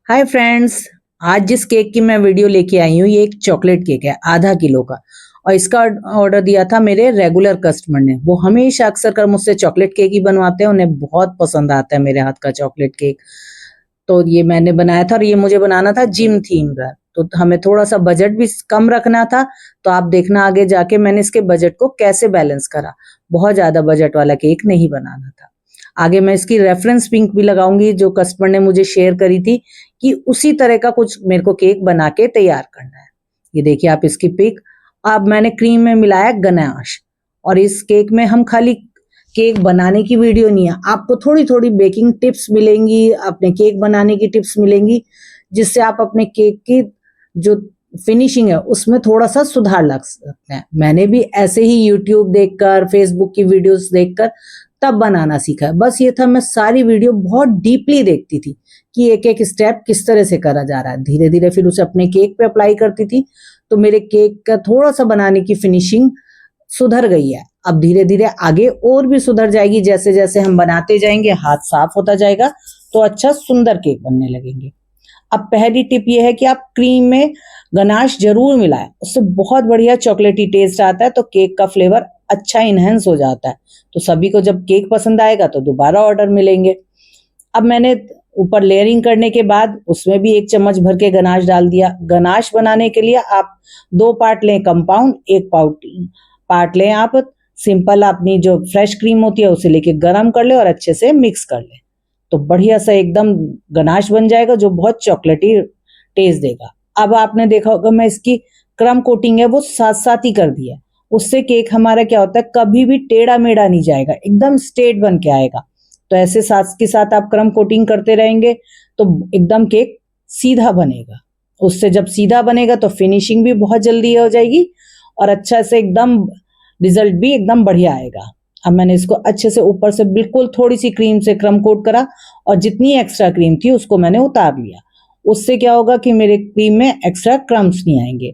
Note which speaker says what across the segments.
Speaker 1: Hi friends. आज जिस cake की मैं वीडियो लेके आई हूँ ये एक चॉकलेट केक है आधा किलो का। और इसका ऑर्डर दिया था मेरे रेगुलर कस्टमर ने। वो हमेशा अक्सर कर मुझसे चॉकलेट केक ही बनवाते हैं, उन्हें बहुत पसंद आता है मेरे हाथ का चॉकलेट केक। तो ये मैंने बनाया था और ये मुझे बनाना था जिम थीम का। तो हमें थोड़ा सा बजट भी कम रखना था। तो आप देखना आगे जाके मैंने इसके बजट को कैसे बैलेंस करा। बहुत ज्यादा बजट वाला केक नहीं बनाना था। आगे मैं इसकी रेफरेंस पिक भी लगाऊंगी जो कस्टमर ने मुझे शेयर करी थी कि उसी तरह का कुछ मेरे को केक बना के तैयार करना है। ये देखिए आप इसकी पिक। अब मैंने क्रीम में मिलाया गनाश। और इस केक में हम खाली केक बनाने की वीडियो नहीं है, आपको थोड़ी थोड़ी बेकिंग टिप्स मिलेंगी, अपने केक बनाने की टिप्स मिलेंगी, जिससे आप अपने केक की जो फिनिशिंग है उसमें थोड़ा सा सुधार ला सकते हैं। मैंने भी ऐसे ही यूट्यूब देखकर, फेसबुक की वीडियोस देखकर तब बनाना सीखा है। बस ये था, मैं सारी वीडियो बहुत डीपली देखती थी कि एक एक स्टेप किस तरह से करा जा रहा है। धीरे धीरे फिर उसे अपने केक पे अप्लाई करती थी। तो मेरे केक का थोड़ा सा बनाने की फिनिशिंग सुधर गई है। अब धीरे धीरे आगे और भी सुधर जाएगी। जैसे जैसे हम बनाते जाएंगे, हाथ साफ होता जाएगा तो अच्छा सुंदर केक बनने लगेंगे। अब पहली टिप ये है कि आप क्रीम में गनाश जरूर मिलाएं, उससे बहुत बढ़िया चॉकलेटी टेस्ट आता है। तो केक का फ्लेवर अच्छा इनहेंस हो जाता है। तो सभी को जब केक पसंद आएगा तो दोबारा ऑर्डर मिलेंगे। अब मैंने ऊपर लेयरिंग करने के बाद उसमें भी 1 चम्मच भर के गनाश डाल दिया। गनाश बनाने के लिए आप 2 पार्ट लें कंपाउंड, 1 पार्ट लें आप सिंपल। अपनी जो फ्रेश क्रीम होती है उसे लेके गरम कर ले और अच्छे से मिक्स कर ले। तो बढ़िया सा एकदम गनाश बन जाएगा जो बहुत चॉकलेटी टेस्ट देगा। अब आपने देखा होगा मैं इसकी क्रम कोटिंग है वो साथ साथ ही कर दिया। उससे केक हमारा क्या होता है, कभी भी टेढ़ा मेढ़ा नहीं जाएगा, एकदम स्ट्रेट बन के आएगा। तो ऐसे साथ के साथ आप क्रम कोटिंग करते रहेंगे तो एकदम केक सीधा बनेगा। उससे जब सीधा बनेगा तो फिनिशिंग भी बहुत जल्दी हो जाएगी और अच्छा से एकदम रिजल्ट भी एकदम बढ़िया आएगा। अब मैंने इसको अच्छे से ऊपर से बिल्कुल थोड़ी सी क्रीम से क्रम कोट करा और जितनी एक्स्ट्रा क्रीम थी उसको मैंने उतार लिया। उससे क्या होगा कि मेरे क्रीम में एक्स्ट्रा क्रम्स नहीं आएंगे।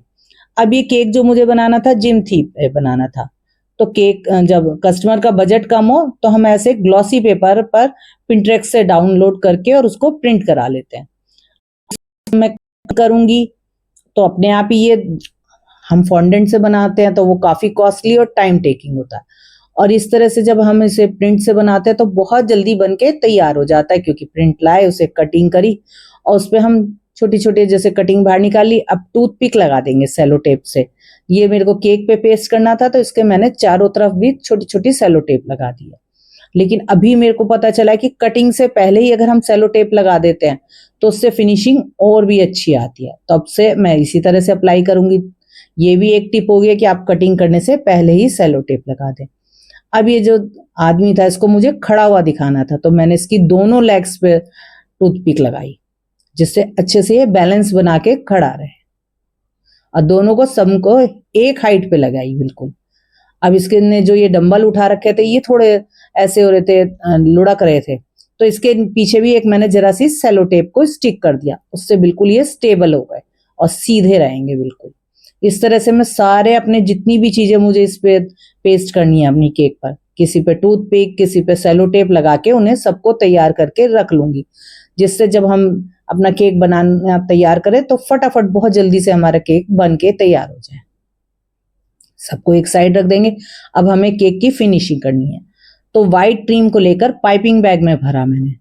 Speaker 1: अब ये केक जो मुझे बनाना था जिम थीम पे बनाना था। तो केक जब कस्टमर का बजट कम हो तो हम ऐसे ग्लॉसी पेपर पर पिंटरेस्ट से डाउनलोड करके और उसको प्रिंट करा लेते हैं। मैं करूंगी तो अपने आप ही ये हम फॉन्डेंट से बनाते हैं तो वो काफी कॉस्टली और टाइम टेकिंग होता है। और इस तरह से जब हम इसे प्रिंट से बनाते हैं तो बहुत जल्दी बन के तैयार हो जाता है, क्योंकि प्रिंट लाए, उसे कटिंग करी और उस पर हम छोटी छोटी जैसे कटिंग बाहर निकाली। अब टूथ पिक लगा देंगे सेलो टेप से। ये मेरे को केक पे पेस्ट करना था तो इसके मैंने चारों तरफ भी छोटी छोटी सेलो टेप लगा दी है। लेकिन अभी मेरे को पता चला है कि कटिंग से पहले ही अगर हम सेलो टेप लगा देते हैं तो उससे फिनिशिंग और भी अच्छी आती है। तब से मैं इसी तरह से अप्लाई करूंगी। ये भी एक टिप हो गया कि आप कटिंग करने से पहले ही सेलो टेप लगा दें। अब ये जो आदमी था इसको मुझे खड़ा हुआ दिखाना था तो मैंने इसकी दोनों लेग्स पे टूथपिक लगाई, जिससे अच्छे से ये बैलेंस बना के खड़ा रहे। और दोनों को सबको एक हाइट पे लगाई बिल्कुल। अब इसके ने जो ये डंबल उठा रखे थे ये थोड़े ऐसे हो रहे थे, लुढ़क रहे थे। तो इसके पीछे भी एक मैंने जरा सी सेलो टेप को स्टिक कर दिया, उससे बिल्कुल ये स्टेबल हो गए और सीधे रहेंगे बिल्कुल। इस तरह से मैं सारे अपने जितनी भी चीजें मुझे इस पे पेस्ट करनी है अपनी केक पर, किसी पे टूथपिक, किसी पे सेलो टेप लगा के उन्हें सबको तैयार करके रख लूंगी, जिससे जब हम अपना केक बनाना तैयार करें तो फटाफट बहुत जल्दी से हमारा केक बन के तैयार हो जाए। सबको एक साइड रख देंगे। अब हमें केक की फिनिशिंग करनी है। तो व्हाइट क्रीम को लेकर पाइपिंग बैग में भरा मैंने।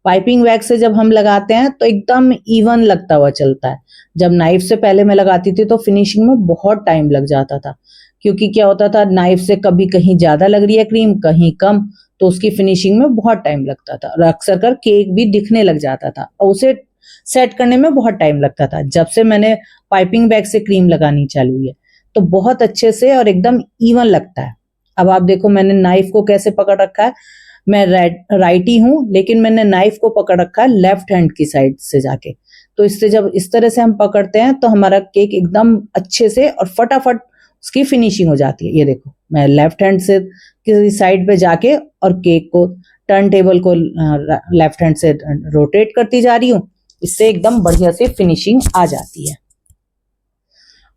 Speaker 1: पाइपिंग बैग से जब हम लगाते हैं तो एकदम इवन लगता हुआ चलता है। जब नाइफ से पहले मैं लगाती थी तो फिनिशिंग में बहुत टाइम लग जाता था, क्योंकि क्या होता था नाइफ से कभी कहीं ज्यादा लग रही है क्रीम, कहीं कम, तो उसकी फिनिशिंग में बहुत टाइम लगता था और अक्सर कर केक भी दिखने लग जाता था और उसे सेट करने में बहुत टाइम लगता था। जब से मैंने पाइपिंग बैग से क्रीम लगानी चालू है तो बहुत अच्छे से और एकदम इवन लगता है। अब आप देखो मैंने नाइफ को कैसे पकड़ रखा है। मैं राइटी हूं लेकिन मैंने नाइफ को पकड़ रखा है लेफ्ट हैंड की साइड से जाके। तो इससे जब इस तरह से हम पकड़ते हैं तो हमारा केक एकदम अच्छे से और फटाफट उसकी फिनिशिंग हो जाती है। ये देखो मैं लेफ्ट हैंड से किसी साइड पे जाके और केक को टर्न टेबल को लेफ्ट हैंड से रोटेट करती जा रही हूँ। इससे एकदम बढ़िया से फिनिशिंग आ जाती है।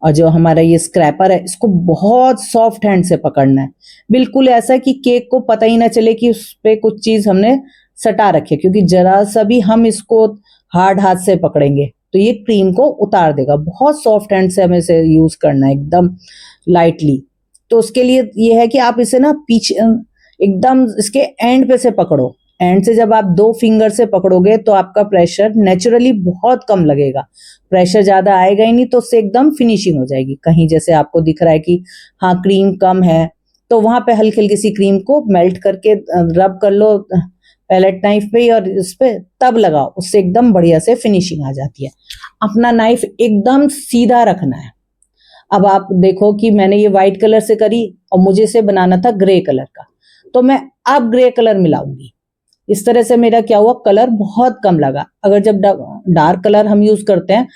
Speaker 1: और जो हमारा ये स्क्रैपर है इसको बहुत सॉफ्ट हैंड से पकड़ना है, बिल्कुल ऐसा कि केक को पता ही ना चले कि उस पे कुछ चीज हमने सटा रखी है, क्योंकि जरा सा भी हम इसको हार्ड हाथ से पकड़ेंगे तो ये क्रीम को उतार देगा। बहुत सॉफ्ट हैंड से हमें इसे यूज करना है, एकदम लाइटली। तो उसके लिए ये है कि आप इसे ना पीछे एकदम इसके एंड पे से पकड़ो। एंड से जब आप 2 फिंगर से पकड़ोगे तो आपका प्रेशर नेचुरली बहुत कम लगेगा, प्रेशर ज्यादा आएगा ही नहीं, तो उससे एकदम फिनिशिंग हो जाएगी। कहीं जैसे आपको दिख रहा है कि हाँ क्रीम कम है, तो वहां पे हल्की हल्की सी क्रीम को मेल्ट करके रब कर लो पैलेट नाइफ पे और इस पे, तब लगाओ, उससे एकदम बढ़िया से फिनिशिंग आ जाती है। अपना नाइफ एकदम सीधा रखना है। अब आप देखो कि मैंने ये व्हाइट कलर से करी और मुझे इसे बनाना था ग्रे कलर का, तो मैं अब ग्रे कलर मिलाऊंगी। इस तरह से मेरा क्या हुआ, कलर बहुत कम लगा। अगर जब डार्क कलर हम यूज करते हैं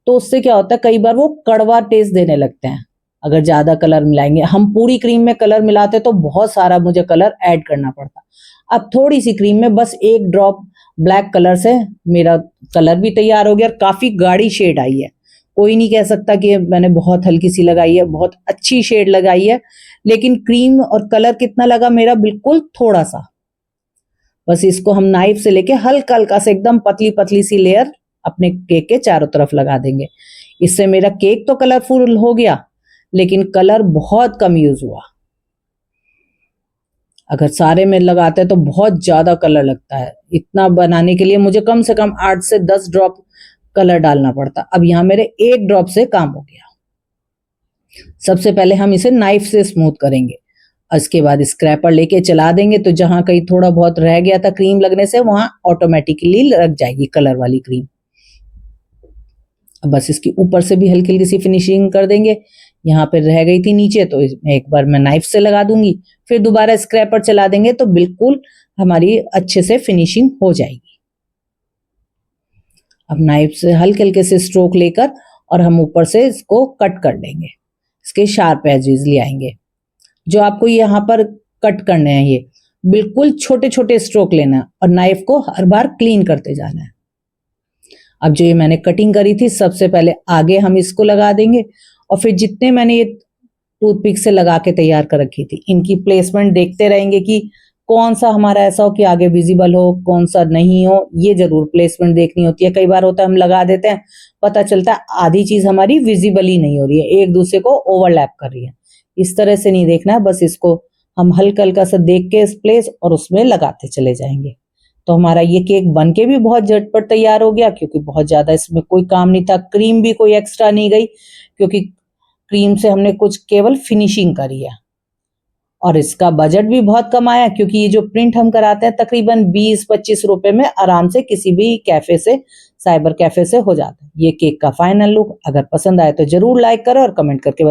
Speaker 1: तो उससे क्या होता है, कई बार वो कड़वा टेस्ट देने लगते हैं। अगर ज्यादा कलर मिलाएंगे, हम पूरी क्रीम में कलर मिलाते तो बहुत सारा मुझे कलर ऐड करना पड़ता। अब थोड़ी सी क्रीम में बस एक ड्रॉप ब्लैक कलर से मेरा कलर भी तैयार हो गया और काफी गाढ़ी शेड आई है। कोई नहीं कह सकता कि मैंने बहुत हल्की सी लगाई है, बहुत अच्छी शेड लगाई है। लेकिन क्रीम और कलर कितना लगा मेरा, बिल्कुल थोड़ा सा। बस इसको हम नाइफ से लेके हल्का हल्का से एकदम पतली पतली सी लेयर अपने केक के चारों तरफ लगा देंगे। इससे मेरा केक तो कलरफुल हो गया, लेकिन कलर बहुत कम यूज हुआ। अगर सारे में लगाते हैं तो बहुत ज्यादा कलर लगता है। इतना बनाने के लिए मुझे कम से कम 8 से 10 ड्रॉप कलर डालना पड़ता। अब यहाँ मेरे 1 ड्रॉप से काम हो गया। सबसे पहले हम इसे नाइफ से स्मूथ करेंगे, इसके बाद स्क्रैपर लेके चला देंगे, तो जहां कहीं थोड़ा बहुत रह गया था क्रीम लगने से, वहां ऑटोमेटिकली लग जाएगी कलर वाली क्रीम। अब बस इसकी ऊपर से भी हल्की हल्की सी फिनिशिंग कर देंगे। यहाँ पे रह गई थी नीचे, तो एक बार मैं नाइफ से लगा दूंगी, फिर दोबारा स्क्रैपर चला देंगे तो बिल्कुल हमारी अच्छे से फिनिशिंग हो जाएगी। अब नाइफ से हल्के हल्के से स्ट्रोक लेकर और हम ऊपर से इसको कट कर लेंगे। इसके शार्प एजेस ले आएंगे। जो आपको यहाँ पर कट करने हैं, ये बिल्कुल छोटे छोटे स्ट्रोक लेना है और नाइफ को हर बार क्लीन करते जाना है। अब जो ये मैंने कटिंग करी थी, सबसे पहले आगे हम इसको लगा देंगे और फिर जितने मैंने ये टूथपिक से लगा के तैयार कर रखी थी, इनकी प्लेसमेंट देखते रहेंगे कि कौन सा हमारा ऐसा हो कि आगे विजिबल हो, कौन सा नहीं हो। ये जरूर प्लेसमेंट देखनी होती है। कई बार होता है हम लगा देते हैं, पता चलता है आधी चीज हमारी विजिबल ही नहीं हो रही है, एक दूसरे को ओवरलैप कर रही है। इस तरह से नहीं देखना है, बस इसको हम हल्का हल्का सा देख के इस प्लेस और उसमें लगाते चले जाएंगे। तो हमारा ये केक बन के भी बहुत झटपट तैयार हो गया, क्योंकि बहुत ज्यादा इसमें कोई काम नहीं था। क्रीम भी कोई एक्स्ट्रा नहीं गई, क्योंकि क्रीम से हमने कुछ केवल फिनिशिंग करी है। और इसका बजट भी बहुत कम आया, क्योंकि ये जो प्रिंट हम कराते हैं तकरीबन 20-25 रुपए में आराम से किसी भी कैफे से, साइबर कैफे से हो जाता है। ये केक का फाइनल लुक। अगर पसंद आए तो जरूर लाइक करो और कमेंट करके